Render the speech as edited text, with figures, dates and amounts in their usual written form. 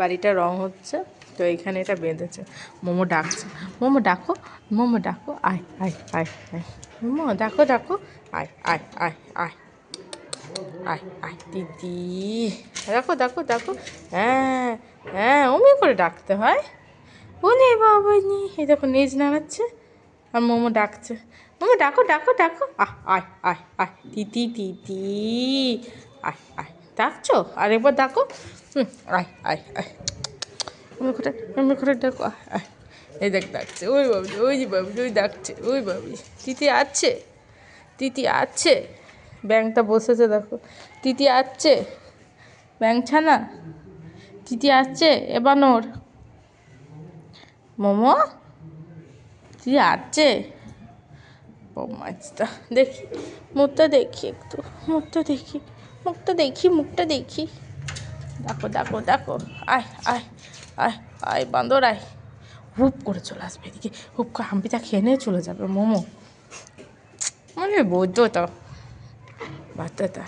বাড়িটা রং হচ্ছে, তো এইখানে এটা বেঁধেছে। মোমো ডাকছে, মোমো ডাকো, মোমো ডাকো, আয় আয় আয় আয়, মোমো ডাকো ডাকো, আয় আয় আয় আয় আয় আয় দিদি, দেখো দেখো দেখো, হ্যাঁ হ্যাঁ অমনি করে ডাকতে হয়। ও নে বাবা নি, এই দেখো নেজ নাড়াচ্ছে আর মোমো ডাকছে, মোমো ডাকো ডাকো ডাকো, আয় আয় আয় দিদি দিদি, আয় আয় ডাকছো, আরেকবার ডাকো, আয় আয় আয়, এমনি করে ডাকো, আয়। এই দেখ ডাকছে, ওই বাবু ওই যে বাবু ওই ডাকছে, ওই বাবু তিতি আছে, তিতি আছে, ব্যাংকটা বসেছে দেখো, তিতি আছে, ব্যাংক ছানা, তিতি আসছে এবানোর, মোমো তিতি আছে, মাছটা দেখি, মুখটা দেখি একটু, মুখটা দেখি, মুখটা দেখি, মুখটা দেখি, দেখো দেখো দেখো, আয় আয় আয় আয় বান্দর আয়, হুপ করে চলে আসবে এদিকে, হুপ করে হাম্পিটা খেয়ে নিয়ে চলে যাবে মোমো, মানে বোঝো তো বাচ্চাটা।